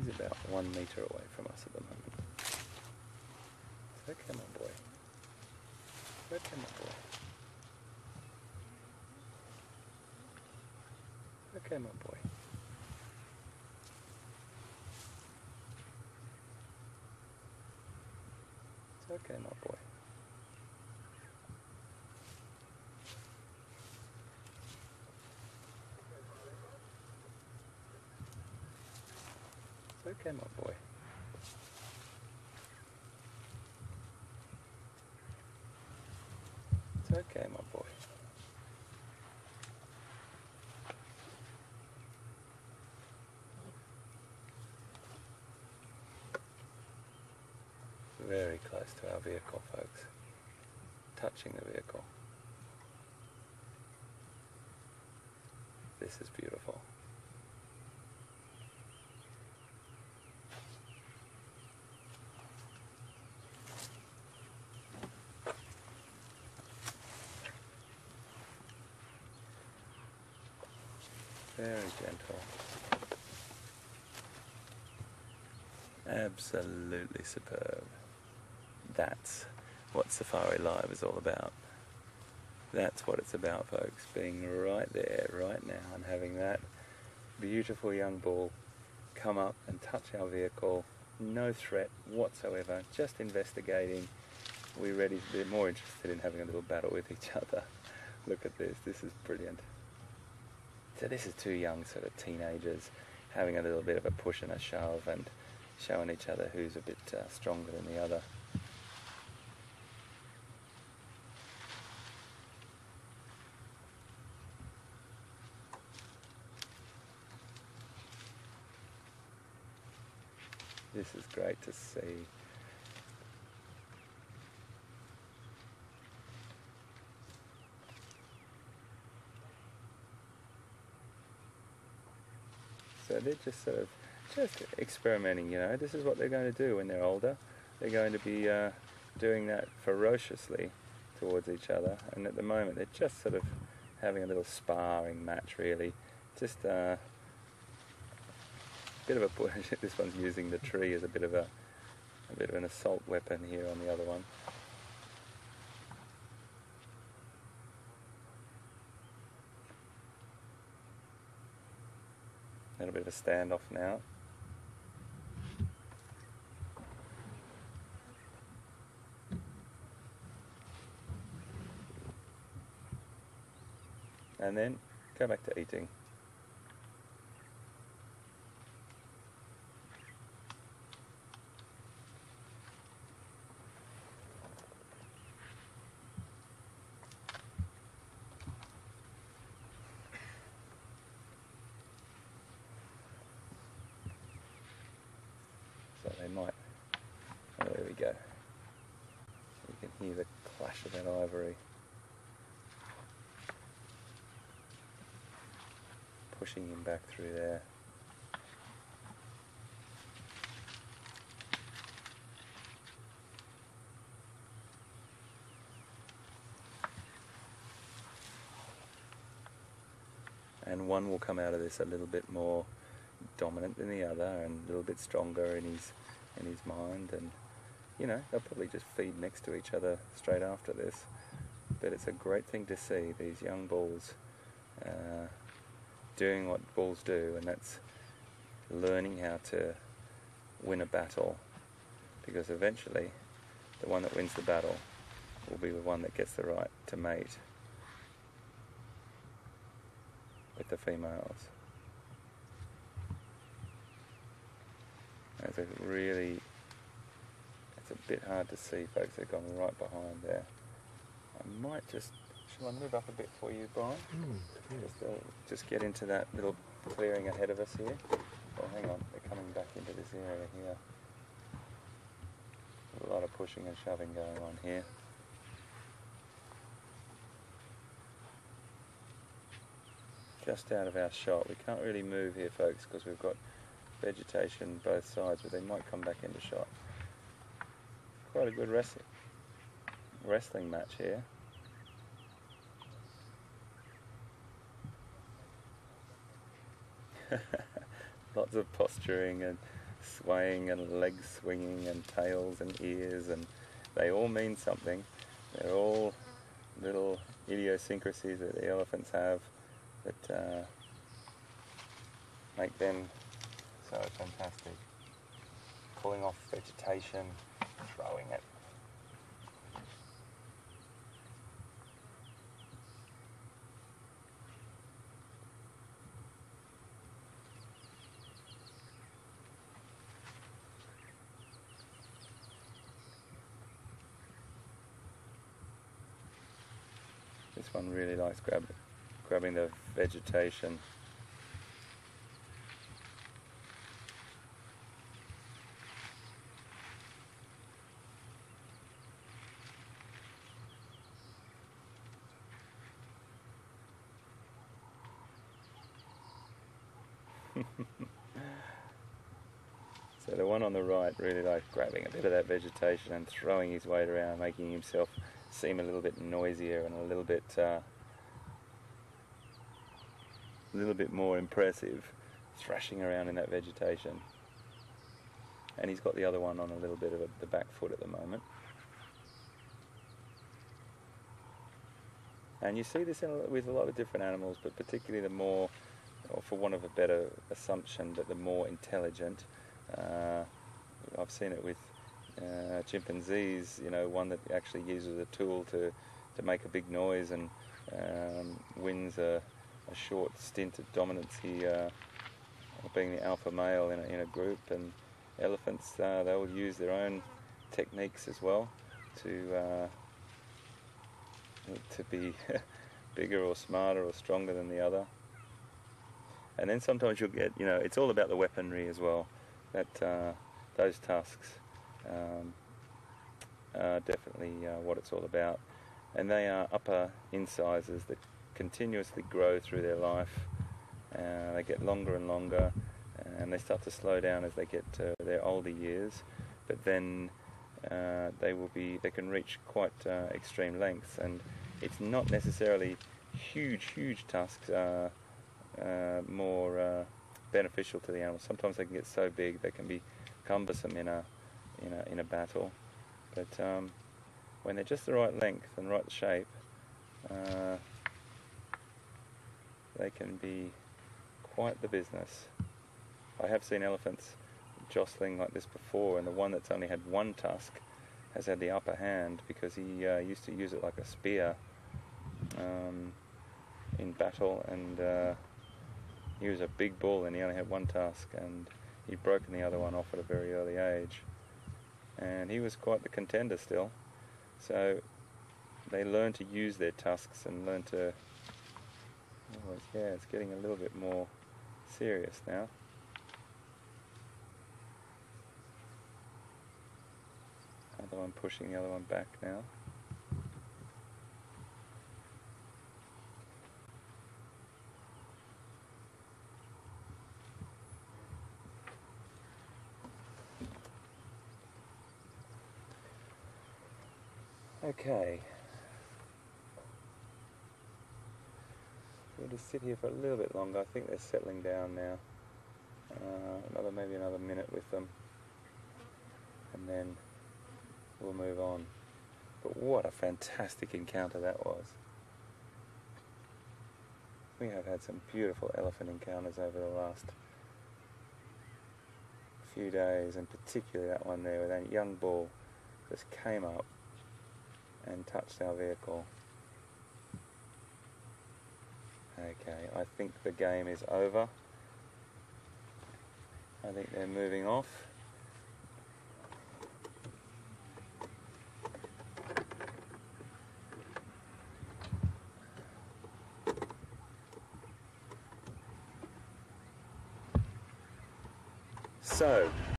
He's about 1 metre away from us at the moment. So come on, boy. So come on, boy. So come on, boy. It's okay, my boy. It's okay, my boy. It's okay, my boy. Very close to our vehicle, folks. Touching the vehicle. This is beautiful. Very gentle. Absolutely superb. That's what Safari Live is all about. That's what it's about, folks. Being right there, right now, and having that beautiful young bull come up and touch our vehicle. No threat whatsoever, just investigating. We're ready, they're more interested in having a little battle with each other. Look at this, this is brilliant. So this is two young sort of teenagers having a little bit of a push and a shove and showing each other who's a bit stronger than the other. This is great to see. So they're just sort of experimenting, you know. This is what they're going to do when they're older. They're going to be doing that ferociously towards each other, and at the moment they're just sort of having a little sparring match, really. Just a bit of a push. This one's using the tree as a bit of an assault weapon here on the other one. A little bit of a standoff now. And then go back to eating. So they might, oh, there we go. You can hear the clash of that ivory. Pushing him back through there. And one will come out of this a little bit more dominant than the other and a little bit stronger in his mind, and you know, they'll probably just feed next to each other straight after this. But it's a great thing to see these young bulls doing what bulls do, and that's learning how to win a battle, because eventually the one that wins the battle will be the one that gets the right to mate with the females. It's a bit hard to see, folks. They've gone right behind there. I might just, shall I move up a bit for you, Brian? Just get into that little clearing ahead of us here. Oh, hang on, they're coming back into this area here. A lot of pushing and shoving going on here. Just out of our shot. We can't really move here, folks, because we've got vegetation both sides, but they might come back into shot. Quite a good wrestling match here. Lots of posturing and swaying and legs swinging and tails and ears, and they all mean something. They're all little idiosyncrasies that the elephants have that make them so fantastic. Pulling off vegetation, throwing it. This one really likes grabbing the vegetation. So the one on the right really likes grabbing a bit of that vegetation and throwing his weight around, making himself seem a little bit noisier and a little bit more impressive, thrashing around in that vegetation. And he's got the other one on a little bit of the back foot at the moment. And you see this with a lot of different animals, but particularly the more, or for want of a better assumption, that the more intelligent. I've seen it with chimpanzees, you know, one that actually uses a tool to make a big noise and wins a short stint of dominance here, being the alpha male in a group. And elephants, they'll use their own techniques as well to be bigger or smarter or stronger than the other. And then sometimes you'll get, you know, it's all about the weaponry as well. That those tusks are definitely what it's all about. And they are upper incisors that continuously grow through their life. They get longer and longer, and they start to slow down as they get to their older years. But then they can reach quite extreme lengths, and it's not necessarily huge tusks are more beneficial to the animal. Sometimes they can get so big they can be cumbersome in a battle, but when they're just the right length and right shape, they can be quite the business. I have seen elephants jostling like this before, and the one that's only had one tusk has had the upper hand because he used to use it like a spear in battle, and he was a big bull and he only had one tusk, and he'd broken the other one off at a very early age, and he was quite the contender still. So they learn to use their tusks and learn to, it's getting a little bit more serious now. Other one pushing the other one back now. Okay, we'll just sit here for a little bit longer. I think they're settling down now. Maybe another minute with them, and then we'll move on. But what a fantastic encounter that was. We have had some beautiful elephant encounters over the last few days, and particularly that one there with that young bull just came up and touched our vehicle. Okay, I think the game is over. I think they're moving off. So,